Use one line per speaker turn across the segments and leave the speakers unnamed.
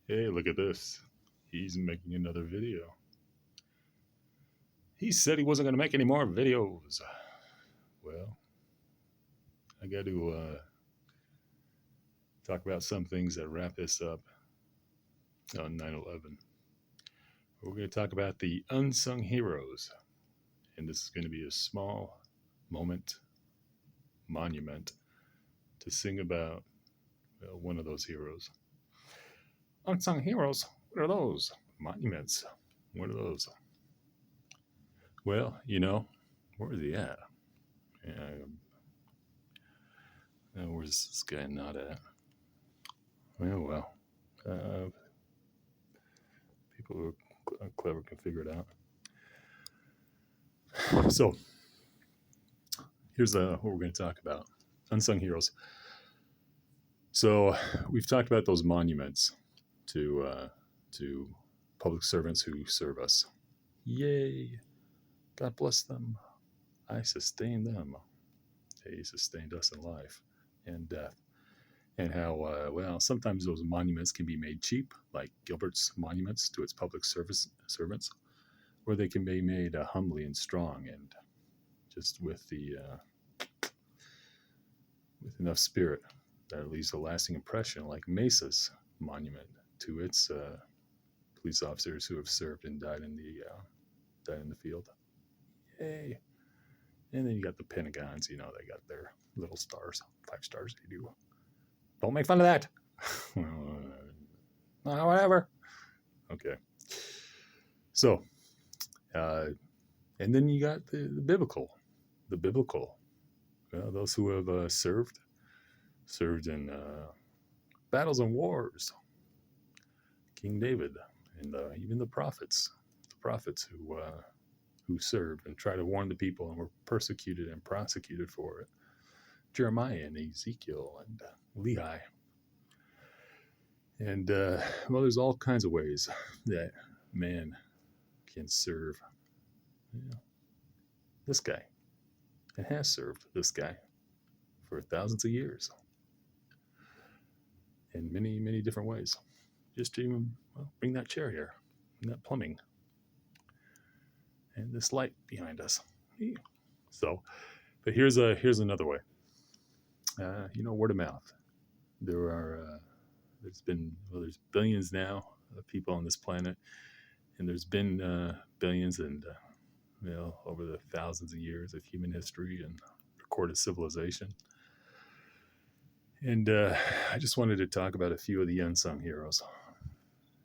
Hey, look at this. He's making another video. He said he wasn't going to make any more videos. Well, I got to talk about some things that wrap this up on 9/11. We're going to talk about the unsung heroes. And this is going to be a small moment, monument, to sing about one of those heroes. Unsung heroes? What are those? Monuments. What are those? Well, where is he at? Yeah, where's this guy not at? Well. People who are clever can figure it out. So, here's what we're going to talk about. Unsung heroes. So, we've talked about those monuments to public servants who serve us. Yay! God bless them. I sustain them. They sustained us in life and death. And how, sometimes those monuments can be made cheap, like Gilbert's monuments to its public servants, or they can be made humbly and strong and just with enough spirit that it leaves a lasting impression, like Mesa's monument to its police officers who have served and died in the field. Yay! And then you got the Pentagons. They got their little stars, 5 stars. They do. Don't make fun of that. Whatever. Okay. So, and then you got the biblical. Those who have served in battles and wars. King David and even the prophets who served and tried to warn the people and were persecuted and prosecuted for it. Jeremiah and Ezekiel and Lehi. And there's all kinds of ways that man can serve this guy, and has served this guy for thousands of years in many, many different ways. Just to even bring that chair here, and that plumbing, and this light behind us. So, but here's another way. Word of mouth. There's billions now of people on this planet, and there's been billions and over the thousands of years of human history and recorded civilization. And I just wanted to talk about a few of the unsung heroes.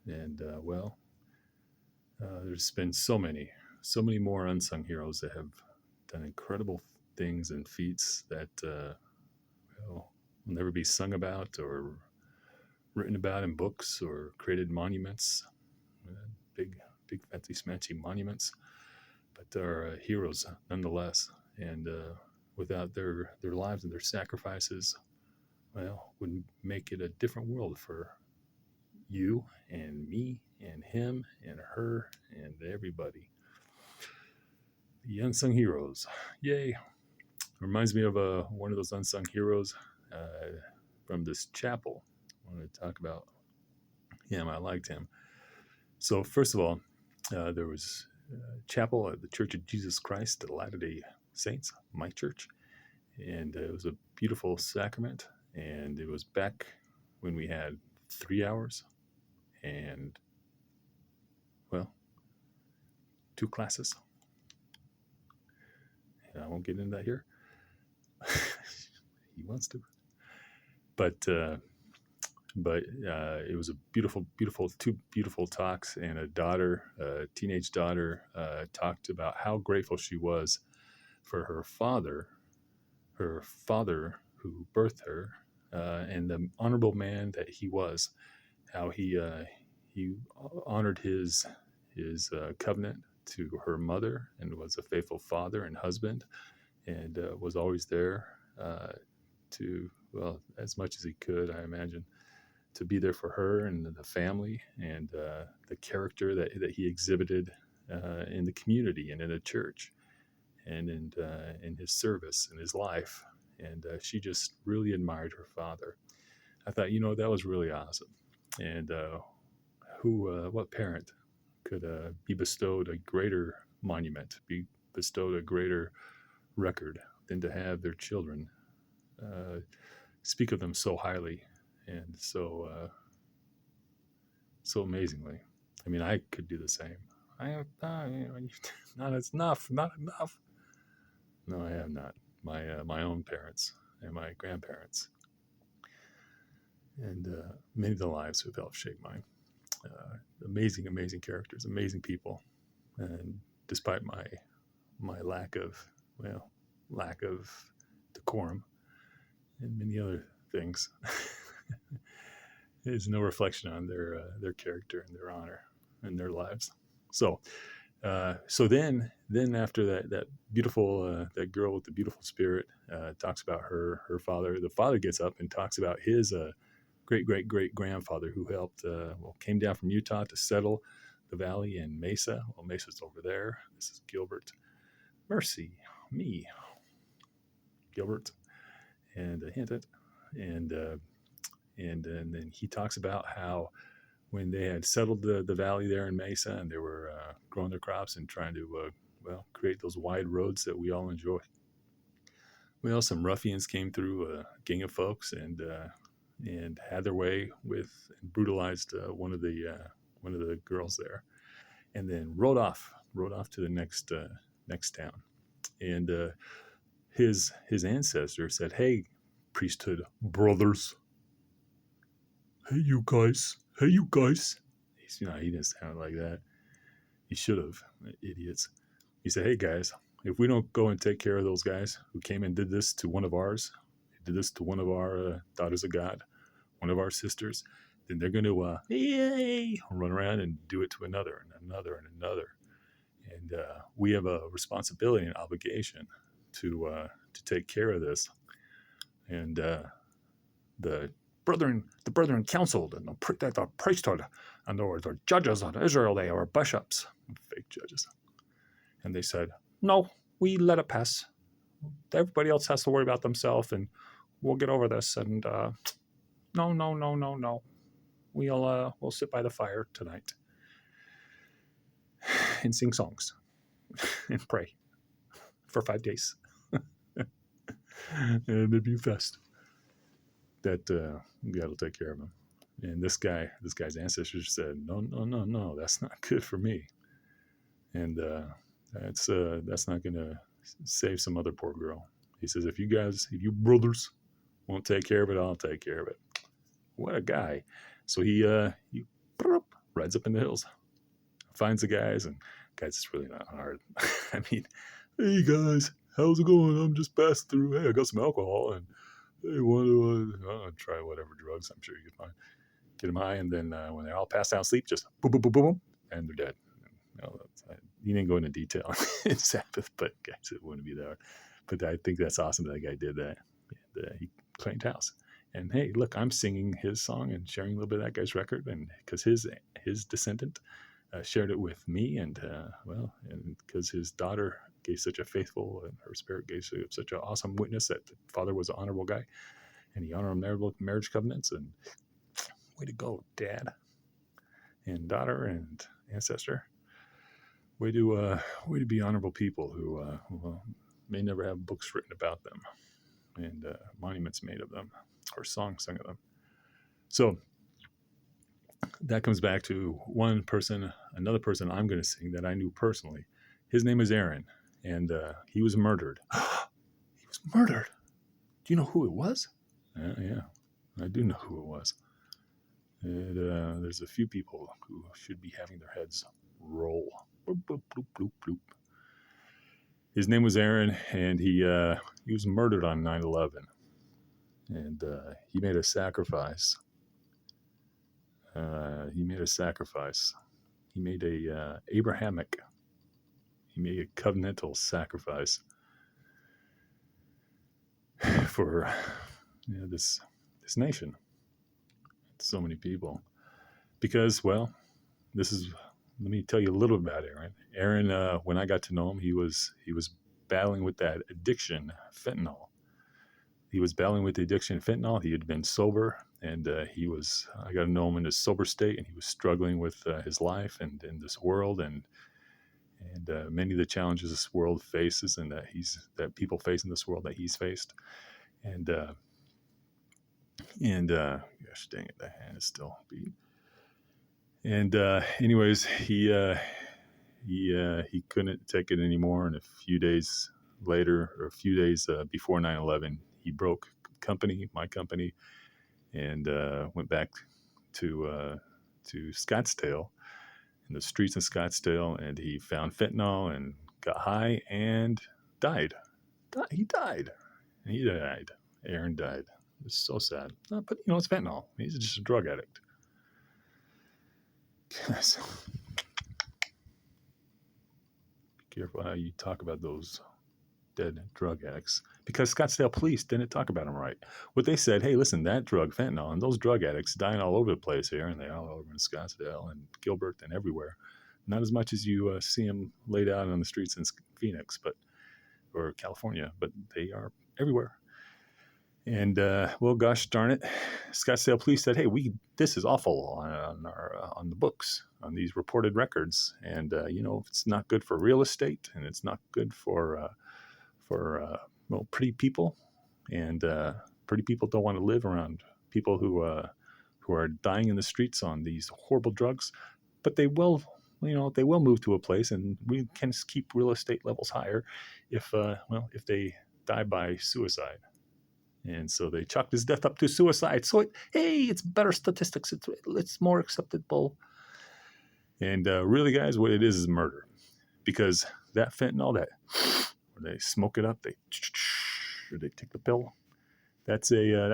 And there's been so many more unsung heroes that have done incredible things and feats that will never be sung about or written about in books or created monuments, big fancy smancy monuments, but they're heroes nonetheless. And without their lives and their sacrifices, would make it a different world for you and me and him and her and everybody. The unsung heroes. Yay. Reminds me of one of those unsung heroes from this chapel. I want to talk about him. I liked him. So first of all, there was a chapel at the Church of Jesus Christ of Latter-day Saints, my church. And it was a beautiful sacrament. And it was back when we had 3 hours and, 2 classes. And I won't get into that here. He wants to. But it was a beautiful 2 beautiful talks, and a teenage daughter, talked about how grateful she was for her father who birthed her, and the honorable man that he was, how he honored his covenant to her mother and was a faithful father and husband, and was always there as much as he could, I imagine, to be there for her and the family, and the character that he exhibited in the community and in the church and in his service and his life. And she just really admired her father. I thought, that was really awesome. And what parent could be bestowed a greater monument, be bestowed a greater record than to have their children speak of them so highly and so amazingly. I mean, I could do the same. I have not enough, not enough. No, I have not. My own parents and my grandparents, and many of the lives who have helped shape mine. Amazing, amazing characters, amazing people, and despite my lack of decorum and many other things, is no reflection on their character and their honor and their lives. So then after that beautiful that girl with the beautiful spirit talks about her father. The father gets up and talks about his great grandfather who helped came down from Utah to settle the valley in Mesa. Well, Mesa's over there. This is Gilbert. Mercy me, Gilbert, and hint it, and then he talks about how when they had settled the valley there in Mesa and they were growing their crops and trying to create those wide roads that we all enjoy. Well, some ruffians came through, a gang of folks, and had their way with and brutalized one of the girls there, and then rode off to the next town. And his ancestor said, "Hey, priesthood brothers. Hey, you guys. He didn't sound like that. He should have, idiots. He said, "Hey, guys, if we don't go and take care of those guys who came and did this to one of ours, did this to one of our daughters of God, one of our sisters, then they're going to run around and do it to another and another and another. And we have a responsibility and obligation to take care of this." And the brethren counseled, and the priesthood, and there were the judges of Israel, they were bishops, fake judges. And they said, "No, we let it pass. Everybody else has to worry about themselves, and we'll get over this. And no. We'll sit by the fire tonight and sing songs and pray for 5 days, and it'd be a fest that God will take care of him." And this guy's ancestors said, no, that's not good for me, and that's not going to save some other poor girl. He says, if you brothers won't take care of it, I'll take care of it. What a guy. So he rides up in the hills, finds the guys, and guys, it's really not hard. I mean, "Hey guys, how's it going? I'm just passing through. Hey, I got some alcohol, and they want to try whatever drugs I'm sure you can find. Get them high, and then when they're all passed out asleep, just boom, boom, boom, boom, boom, and they're dead." He didn't go into detail in Sabbath, but guys, it wouldn't be that. But I think that's awesome that guy did that. And, he claimed house. And hey, look, I'm singing his song and sharing a little bit of that guy's record, and because his descendant shared it with me, and because his daughter gave such a faithful, and her spirit gave such an awesome witness that the father was an honorable guy, and he honored marriage covenants. And way to go, Dad and daughter and ancestor. Way to be honorable people who may never have books written about them and monuments made of them or songs sung of them. So that comes back to another person I'm going to sing that I knew personally. His name is Aaron, and he was murdered. He was murdered. Do you know who it was? Yeah, I do know who it was. There's a few people who should be having their heads roll. Bloop, bloop, bloop, bloop, bloop. His name was Aaron, and he was murdered on 9/11, and he made a sacrifice. He made a Abrahamic. He made a covenantal sacrifice for this nation. So many people, because let me tell you a little about Aaron. Aaron, when I got to know him, he was battling with that addiction, fentanyl. He was battling with the addiction of fentanyl. He had been sober And I got to know him in his sober state, and he was struggling with his life and in this world, and many of the challenges this world faces, and that people face in this world that he's faced. And gosh dang it, the hand is still beat. And anyways, he couldn't take it anymore, and a few days later, or a few days before 9/11, he broke my company, and went back to Scottsdale, in the streets of Scottsdale, and he found fentanyl and got high and died. He died. He died. Aaron died. It's so sad. But it's fentanyl. He's just a drug addict. So, be careful how you talk about those dead drug addicts, because Scottsdale police didn't talk about them right. What they said, hey, listen, that drug, fentanyl, and those drug addicts dying all over the place here, and they're all over in Scottsdale and Gilbert and everywhere. Not as much as you see them laid out on the streets in Phoenix, or California, but they are everywhere. And well, gosh darn it, Scottsdale police said, "Hey, this is awful on the books, on these reported records, and it's not good for real estate, and it's not good for pretty people, and pretty people don't want to live around people who are dying in the streets on these horrible drugs, but they will." They will move to a place, and we can keep real estate levels higher if they die by suicide. And so they chalked his death up to suicide. So it's better statistics. It's more acceptable. And really, guys, what it is murder, because that fentanyl, when they smoke it up, they take the pill. That's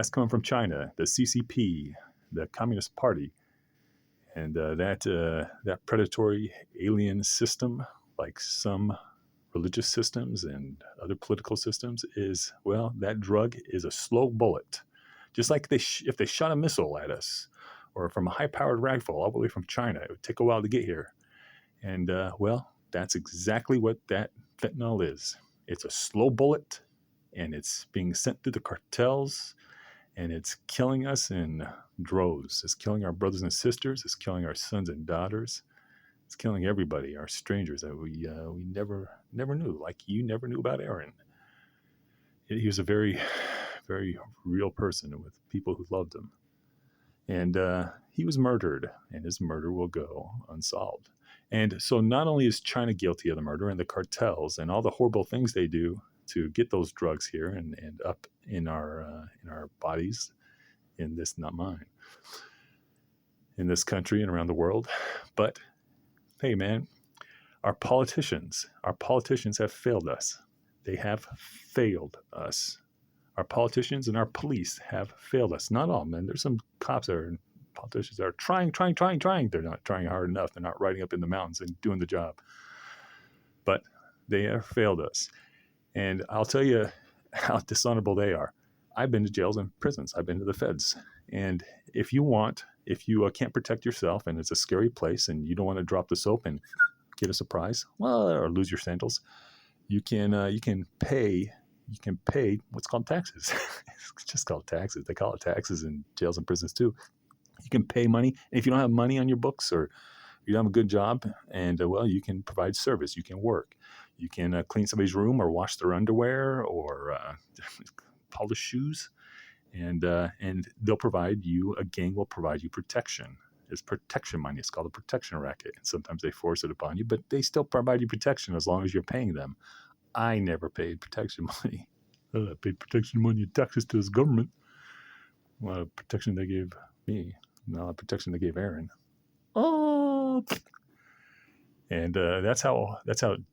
coming from China, the CCP, the Communist Party. And that predatory alien system, like some religious systems and other political systems, that drug is a slow bullet. Just like if they shot a missile at us, or from a high-powered rifle all the way from China, it would take a while to get here. And that's exactly what that fentanyl is. It's a slow bullet, and it's being sent through the cartels, and it's killing us in droves. It's killing our brothers and sisters. It's killing our sons and daughters. It's killing everybody, our strangers that we never knew. Like you never knew about Aaron. He was a very, very real person with people who loved him. And he was murdered, and his murder will go unsolved. And so not only is China guilty of the murder, and the cartels and all the horrible things they do to get those drugs here and up in our bodies, in this, not mine, in this country and around the world, but hey, man, our politicians have failed us. They have failed us. Our politicians and our police have failed us. Not all, man. There's some cops politicians that are trying. They're not trying hard enough. They're not riding up in the mountains and doing the job. But they have failed us. And I'll tell you how dishonorable they are. I've been to jails and prisons. I've been to the feds. And if you can't protect yourself, and it's a scary place, and you don't want to drop the soap and get a surprise, or lose your sandals, you can pay what's called taxes. It's just called taxes. They call it taxes in jails and prisons too. You can pay money. And if you don't have money on your books, or you don't have a good job, and you can provide service. You can work. You can clean somebody's room, or wash their underwear, or polish shoes, and they'll provide you. A gang will provide you protection. It's protection money. It's called a protection racket. And sometimes they force it upon you, but they still provide you protection as long as you're paying them. I never paid protection money. I paid protection money in taxes to this government. Well, protection they gave me, not protection they gave Aaron. Oh, and that's how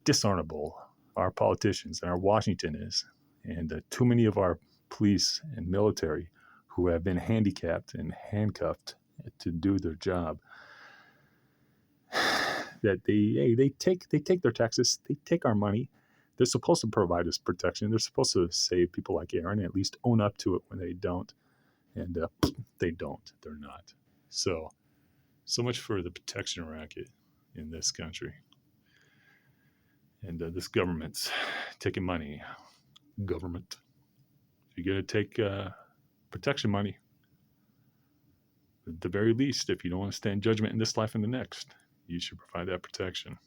dishonorable our politicians and our Washington is, and too many of our police and military who have been handicapped and handcuffed to do their job. That they take their taxes, they take our money. They're supposed to provide us protection. They're supposed to save people like Aaron, at least own up to it when they don't. And they don't. They're not. So much for the protection racket in this country. And this government's taking money. Government. If you're going to take protection money, At the very least, if you don't want to stand judgment in this life and the next, you should provide that protection.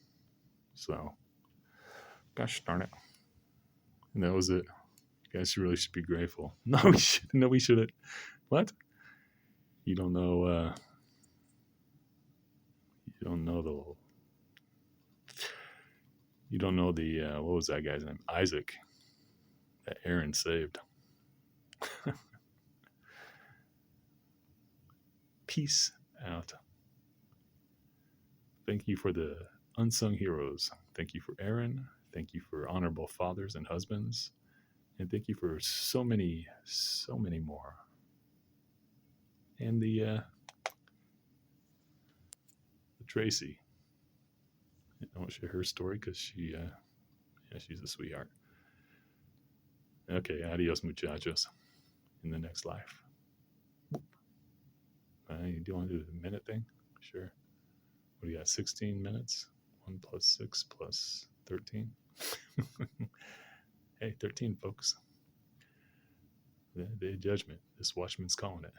So, gosh darn it. And that was it. You guys really should be grateful. No, we shouldn't. No, we shouldn't. What? You don't know. You don't know the. You don't know the. What was that guy's name? Isaac. That Aaron saved. Peace out. Thank you for the unsung heroes. Thank you for Aaron. Thank you for honorable fathers and husbands. And thank you for so many more. And the Tracy. I won't share her story because she's a sweetheart. Okay, adios, muchachos. In the next life. Do you want to do the minute thing? Sure. What do you got? 16 minutes? 1 plus 6 plus 13. Hey, 13, folks. The day of judgment. This watchman's calling it.